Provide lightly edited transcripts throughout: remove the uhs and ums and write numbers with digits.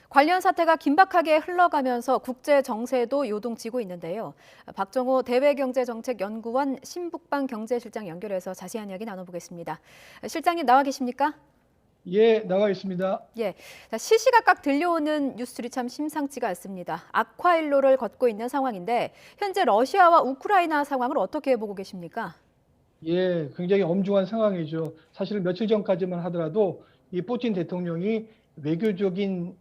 관련 사태가 긴박하게 흘러가면서 국제 정세도 요동치고 있는데요. 박정호 대외경제정책연구원 신북방 경제실장 연결해서 자세한 이야기 나눠보겠습니다. 실장님 나와 계십니까? 예, 나와 있습니다. 예. 자, 시시각각 들려오는 뉴스들이 참 심상치가 않습니다. 악화일로를 걷고 있는 상황인데 현재 러시아와 우크라이나 상황을 어떻게 보고 계십니까? 예, 굉장히 엄중한 상황이죠. 사실 며칠 전까지만 하더라도 이 푸틴 대통령이 외교적인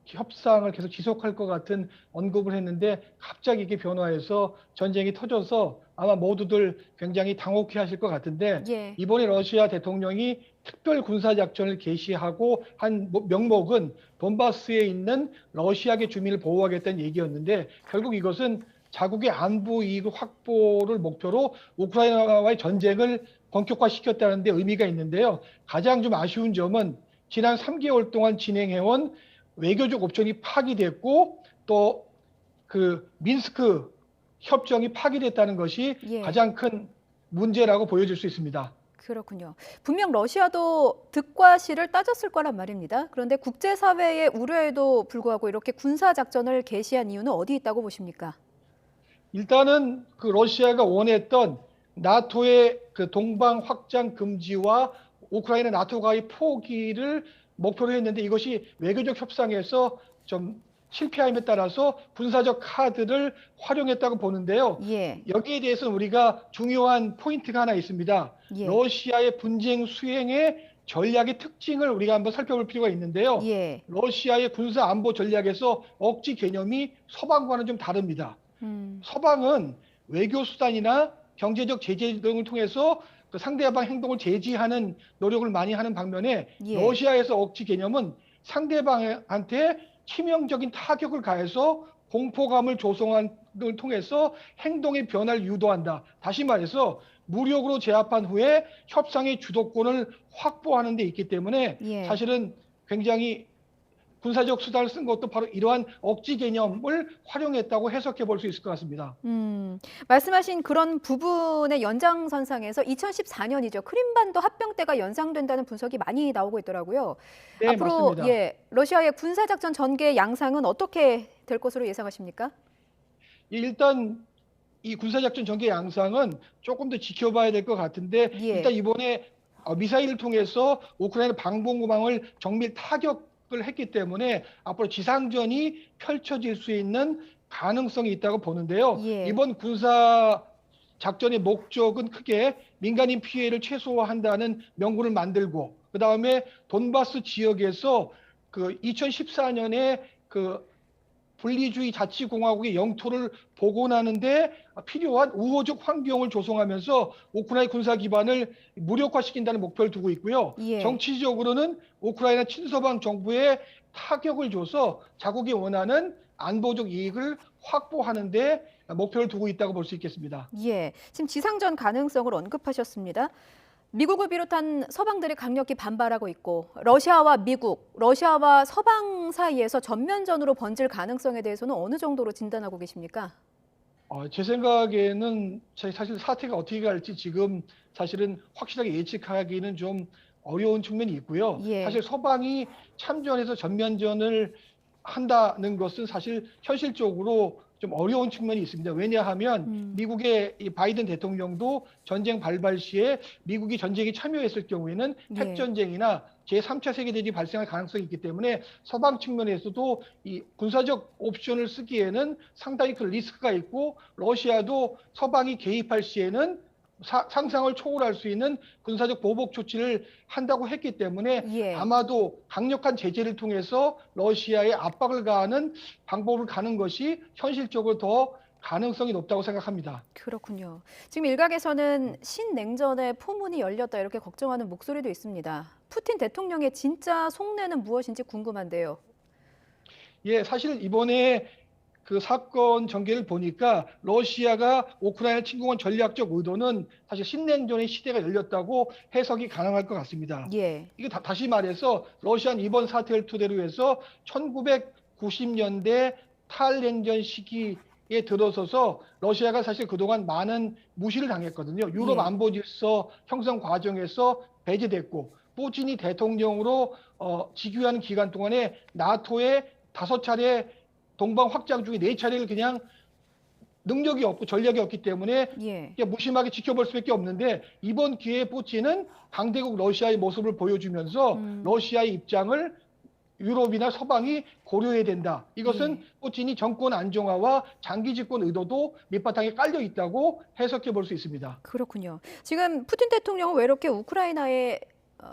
협상을 계속 지속할 것 같은 언급을 했는데 갑자기 이게 변화해서 전쟁이 터져서 아마 모두들 굉장히 당혹해 하실 것 같은데 예. 이번에 러시아 대통령이 특별 군사작전을 개시하고 한 명목은 돈바스에 있는 러시아계 주민을 보호하겠다는 얘기였는데 결국 이것은 자국의 안보 이익 확보를 목표로 우크라이나와의 전쟁을 본격화시켰다는 데 의미가 있는데요. 가장 좀 아쉬운 점은 지난 3개월 동안 진행해온 외교적 옵션이 파기됐고 또 그 민스크 협정이 파기됐다는 것이 예. 가장 큰 문제라고 보여질 수 있습니다. 그렇군요. 분명 러시아도 득과 실을 따졌을 거란 말입니다. 그런데 국제사회의 우려에도 불구하고 이렇게 군사작전을 개시한 이유는 어디 있다고 보십니까? 일단은 그 러시아가 원했던 나토의 그 동방 확장 금지와 우크라이나 나토가의 포기를 목표로 했는데 이것이 외교적 협상에서 좀 실패함에 따라서 군사적 카드를 활용했다고 보는데요. 예. 여기에 대해서는 우리가 중요한 포인트가 하나 있습니다. 예. 러시아의 분쟁 수행의 전략의 특징을 우리가 한번 살펴볼 필요가 있는데요. 예. 러시아의 군사 안보 전략에서 억지 개념이 서방과는 좀 다릅니다. 음. 서방은 외교 수단이나 경제적 제재 등을 통해서 그 상대방 행동을 제지하는 노력을 많이 하는 반면에 예. 러시아에서 억지 개념은 상대방한테 치명적인 타격을 가해서 공포감을 조성하는 걸 통해서 행동의 변화를 유도한다. 다시 말해서 무력으로 제압한 후에 협상의 주도권을 확보하는 데 있기 때문에 예. 사실은 굉장히 군사적 수단을 쓴 것도 바로 이러한 억지 개념을 활용했다고 해석해 볼 수 있을 것 같습니다. 말씀하신 그런 부분의 연장선상에서 2014년이죠. 크림반도 합병 때가 연상된다는 분석이 많이 나오고 있더라고요. 네, 앞으로 맞습니다. 러시아의 군사작전 전개 양상은 어떻게 될 것으로 예상하십니까? 일단 이 군사작전 전개 양상은 조금 더 지켜봐야 될 것 같은데 일단 예. 이번에 미사일을 통해서 우크라이나 방공망을 정밀 타격을 했기 때문에 앞으로 지상전이 펼쳐질 수 있는 가능성이 있다고 보는데요. 예. 이번 군사 작전의 목적은 크게 민간인 피해를 최소화한다는 명분을 만들고 그다음에 돈바스 지역에서 그 2014년에 그 분리주의 자치공화국의 영토를 복원하는데 필요한 우호적 환경을 조성하면서 우크라이나 군사 기반을 무력화시킨다는 목표를 두고 있고요. 예. 정치적으로는 우크라이나 친서방 정부에 타격을 줘서 자국이 원하는 안보적 이익을 확보하는 데 목표를 두고 있다고 볼 수 있겠습니다. 예. 지금 지상전 가능성을 언급하셨습니다. 미국을 비롯한 서방들이 강력히 반발하고 있고 러시아와 미국, 러시아와 서방 사이에서 전면전으로 번질 가능성에 대해서는 어느 정도로 진단하고 계십니까? 제 생각에는 사실 사태가 어떻게 갈지 지금 사실은 확실하게 예측하기는 좀 어려운 측면이 있고요. 예. 사실 서방이 참전해서 전면전을 한다는 것은 사실 현실적으로 좀 어려운 측면이 있습니다. 왜냐하면 음. 미국의 이 바이든 대통령도 전쟁 발발 시에 미국이 전쟁에 참여했을 경우에는 예. 핵전쟁이나 제3차 세계대전이 발생할 가능성이 있기 때문에 서방 측면에서도 이 군사적 옵션을 쓰기에는 상당히 큰 리스크가 있고 러시아도 서방이 개입할 시에는 상상을 초월할 수 있는 군사적 보복 조치를 한다고 했기 때문에 예. 아마도 강력한 제재를 통해서 러시아에 압박을 가하는 방법을 가는 것이 현실적으로 더 가능성이 높다고 생각합니다. 그렇군요. 지금 일각에서는 신냉전의 포문이 열렸다 이렇게 걱정하는 목소리도 있습니다. 푸틴 대통령의 진짜 속내는 무엇인지 궁금한데요. 예, 사실 이번에 그 사건 전개를 보니까 러시아가 우크라이나 침공한 전략적 의도는 사실 신냉전의 시대가 열렸다고 해석이 가능할 것 같습니다. 예. 이게 다시 말해서 러시아는 이번 사태를 토대로 해서 1990년대 탈냉전 시기에 들어서서 러시아가 사실 그동안 많은 무시를 당했거든요. 유럽 예. 안보 질서 형성 과정에서 배제됐고 푸틴이 대통령으로 즉위하는 기간 동안에 나토의 5차례 동방 확장 중에 4차례를 그냥 능력이 없고 전략이 없기 때문에 예. 그냥 무심하게 지켜볼 수밖에 없는데, 이번 기회에 푸틴은 강대국 러시아의 모습을 보여주면서 음. 러시아의 입장을 유럽이나 서방이 고려해야 된다. 이것은 예. 푸틴이 정권 안정화와 장기 집권 의도도 밑바탕에 깔려 있다고 해석해 볼 수 있습니다. 그렇군요. 지금 푸틴 대통령은 왜 이렇게 우크라이나에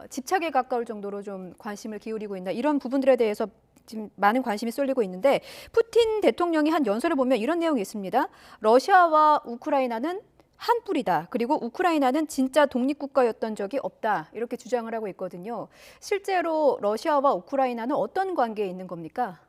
집착에 가까울 정도로 좀 관심을 기울이고 있나, 이런 부분들에 대해서 지금 많은 관심이 쏠리고 있는데, 푸틴 대통령이 한 연설을 보면 이런 내용이 있습니다. 러시아와 우크라이나는 한 뿌리다. 그리고 우크라이나는 진짜 독립국가였던 적이 없다. 이렇게 주장을 하고 있거든요. 실제로 러시아와 우크라이나는 어떤 관계에 있는 겁니까?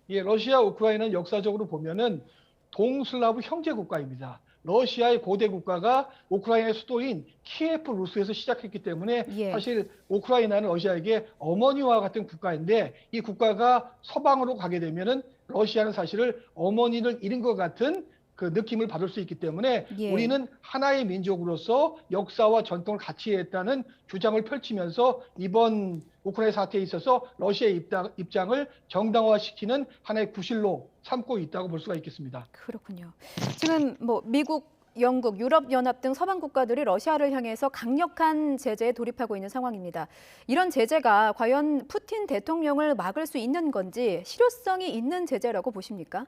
예, 러시아, 우크라이나는 역사적으로 보면은 동슬라브 형제 국가입니다. 러시아의 고대 국가가 우크라이나의 수도인 키예프 루스에서 시작했기 때문에 예. 사실 우크라이나는 러시아에게 어머니와 같은 국가인데, 이 국가가 서방으로 가게 되면은 러시아는 사실을 어머니를 잃은 것 같은 그 느낌을 받을 수 있기 때문에 예. 우리는 하나의 민족으로서 역사와 전통을 같이 했다는 주장을 펼치면서 이번 우크라이나 사태에 있어서 러시아의 입장을 정당화시키는 하나의 구실로 삼고 있다고 볼 수가 있겠습니다. 그렇군요. 지금 뭐 미국, 영국, 유럽연합 등 서방 국가들이 러시아를 향해서 강력한 제재에 돌입하고 있는 상황입니다. 이런 제재가 과연 푸틴 대통령을 막을 수 있는 건지, 실효성이 있는 제재라고 보십니까?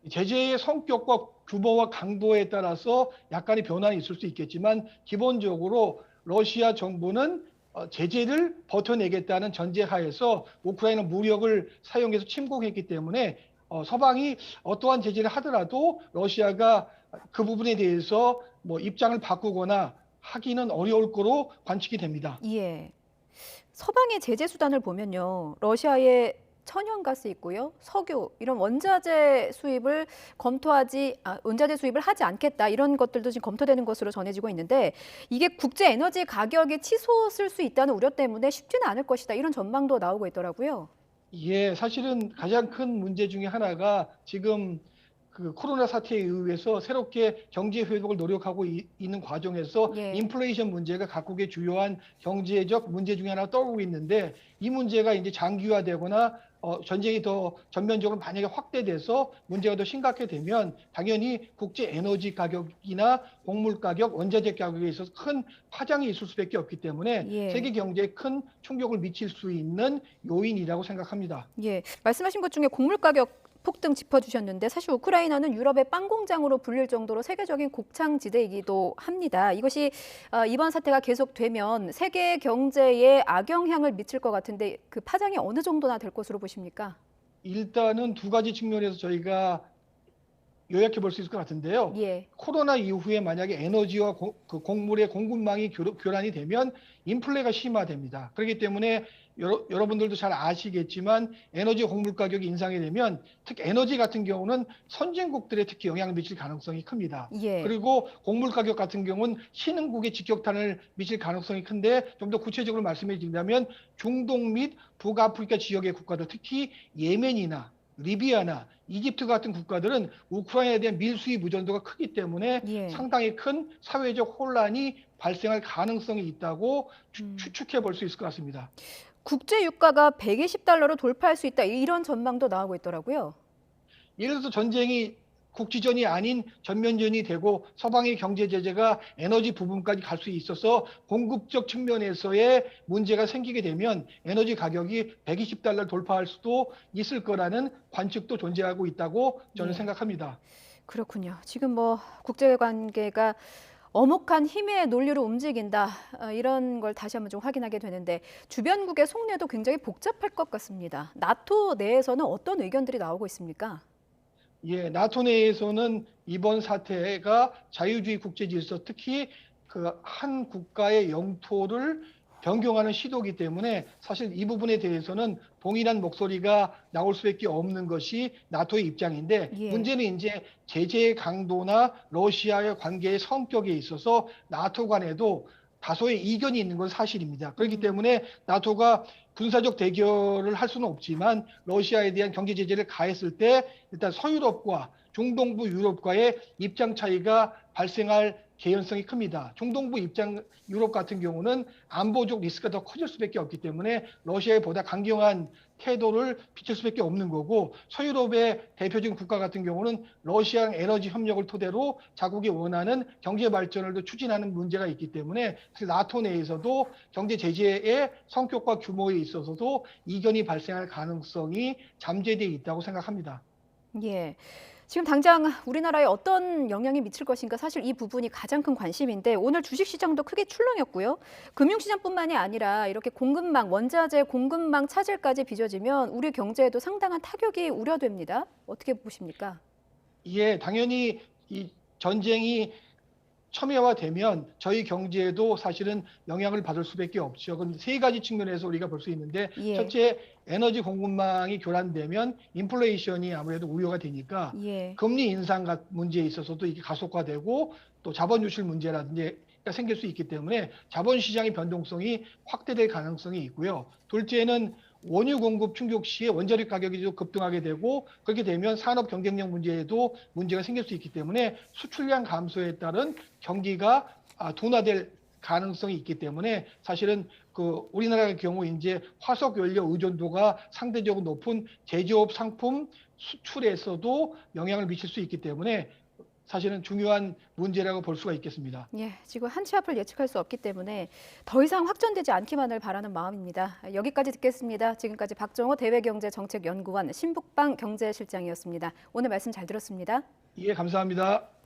제재의 성격과 규모와 강도에 따라서 약간의 변화는 있을 수 있겠지만, 기본적으로 러시아 정부는 제재를 버텨내겠다는 전제하에서 우크라이나 무력을 사용해서 침공했기 때문에 서방이 어떠한 제재를 하더라도 러시아가 그 부분에 대해서 뭐 입장을 바꾸거나 하기는 어려울 거로 관측이 됩니다. 예. 서방의 제재 수단을 보면요, 러시아에 천연가스 있고요, 석유, 이런 원자재 수입을 하지 않겠다, 이런 것들도 지금 검토되는 것으로 전해지고 있는데, 이게 국제 에너지 가격에 치솟을 수 있다는 우려 때문에 쉽지는 않을 것이다, 이런 전망도 나오고 있더라고요. 예, 사실은 가장 큰 문제 중에 하나가 지금 그 코로나 사태에 의해서 새롭게 경제 회복을 노력하고 있는 과정에서 예. 인플레이션 문제가 각국의 주요한 경제적 문제 중에 하나 떠오르고 있는데, 이 문제가 이제 장기화되거나 전쟁이 더 전면적으로 만약에 확대돼서 문제가 더 심각해되면 당연히 국제 에너지 가격이나 곡물 가격, 원자재 가격에 있어서 큰 파장이 있을 수밖에 없기 때문에 예. 세계 경제에 큰 충격을 미칠 수 있는 요인이라고 생각합니다. 예, 말씀하신 것 중에 곡물 가격 폭등 짚어주셨는데, 사실 우크라이나는 유럽의 빵 공장으로 불릴 정도로 세계적인 곡창지대이기도 합니다. 이것이 이번 사태가 계속되면 세계 경제에 악영향을 미칠 것 같은데, 그 파장이 어느 정도나 될 것으로 보십니까? 일단은 두 가지 측면에서 저희가 요약해 볼 수 있을 것 같은데요. 예. 코로나 이후에 만약에 에너지와 그 곡물의 공급망이 교란이 되면 인플레가 심화됩니다. 그렇기 때문에 여러분들도 잘 아시겠지만 에너지 곡물 가격이 인상이 되면 특히 에너지 같은 경우는 선진국들에 특히 영향을 미칠 가능성이 큽니다. 예. 그리고 곡물 가격 같은 경우는 신흥국에 직격탄을 미칠 가능성이 큰데, 좀 더 구체적으로 말씀해 드린다면 중동 및 북아프리카 지역의 국가들, 특히 예멘이나 리비아나 이집트 같은 국가들은 우크라이나에 대한 밀수입 의존도가 크기 때문에 예. 상당히 큰 사회적 혼란이 발생할 가능성이 있다고 추측해 볼 수 있을 것 같습니다. 국제 유가가 120달러로 돌파할 수 있다, 이런 전망도 나오고 있더라고요. 예를 들어서 전쟁이 국지전이 아닌 전면전이 되고 서방의 경제 제재가 에너지 부분까지 갈 수 있어서 공급적 측면에서의 문제가 생기게 되면 에너지 가격이 120달러를 돌파할 수도 있을 거라는 관측도 존재하고 있다고 저는 예. 생각합니다. 그렇군요. 지금 뭐 국제 관계가 엄혹한 힘의 논리로 움직인다, 이런 걸 다시 한번 좀 확인하게 되는데, 주변국의 속내도 굉장히 복잡할 것 같습니다. 나토 내에서는 어떤 의견들이 나오고 있습니까? 예, 나토 내에서는 이번 사태가 자유주의 국제 질서, 특히 그 한 국가의 영토를 변경하는 시도이기 때문에 사실 이 부분에 대해서는 동일한 목소리가 나올 수밖에 없는 것이 나토의 입장인데, 예. 문제는 이제 제재의 강도나 러시아의 관계의 성격에 있어서 나토 간에도 다소의 이견이 있는 건 사실입니다. 그렇기 때문에 나토가 군사적 대결을 할 수는 없지만 러시아에 대한 경제 제재를 가했을 때 일단 서유럽과 중동부 유럽과의 입장 차이가 발생할 개연성이 큽니다. 중동부 유럽 같은 경우는 안보적 리스크가 더 커질 수밖에 없기 때문에 러시아에 보다 강경한 태도를 비칠 수밖에 없는 거고, 서유럽의 대표적인 국가 같은 경우는 러시아랑 에너지 협력을 토대로 자국이 원하는 경제 발전을 더 추진하는 문제가 있기 때문에 사실 나토 내에서도 경제 제재의 성격과 규모에 있어서도 이견이 발생할 가능성이 잠재되어 있다고 생각합니다. 예. 지금 당장 우리나라에 어떤 영향이 미칠 것인가 사실 이 부분이 가장 큰 관심인데 오늘 주식시장도 크게 출렁였고요. 금융시장뿐만이 아니라 이렇게 공급망, 원자재 공급망 차질까지 빚어지면 우리 경제에도 상당한 타격이 우려됩니다. 어떻게 보십니까? 예, 당연히 이 전쟁이 첨예화되면 저희 경제에도 사실은 영향을 받을 수밖에 없죠. 그건 세 가지 측면에서 우리가 볼 수 있는데, 예, 첫째, 에너지 공급망이 교란되면 인플레이션이 아무래도 우려가 되니까 예, 금리 인상 문제에 있어서도 이게 가속화되고, 또 자본 유출 문제라든지 생길 수 있기 때문에 자본 시장의 변동성이 확대될 가능성이 있고요. 둘째는 원유 공급 충격 시에 원자력 가격이 좀 급등하게 되고, 그렇게 되면 산업 경쟁력 문제에도 문제가 생길 수 있기 때문에 수출량 감소에 따른 경기가 둔화될 가능성이 있기 때문에 사실은 그 우리나라의 경우 이제 화석 연료 의존도가 상대적으로 높은 제조업 상품 수출에서도 영향을 미칠 수 있기 때문에 사실은 중요한 문제라고 볼 수가 있겠습니다. 예. 지금 한치 앞을 예측할 수 없기 때문에 더 이상 확전되지 않기만을 바라는 마음입니다. 여기까지 듣겠습니다. 지금까지 박정호 대외경제정책연구원 신북방 경제실장이었습니다. 오늘 말씀 잘 들었습니다. 예, 감사합니다.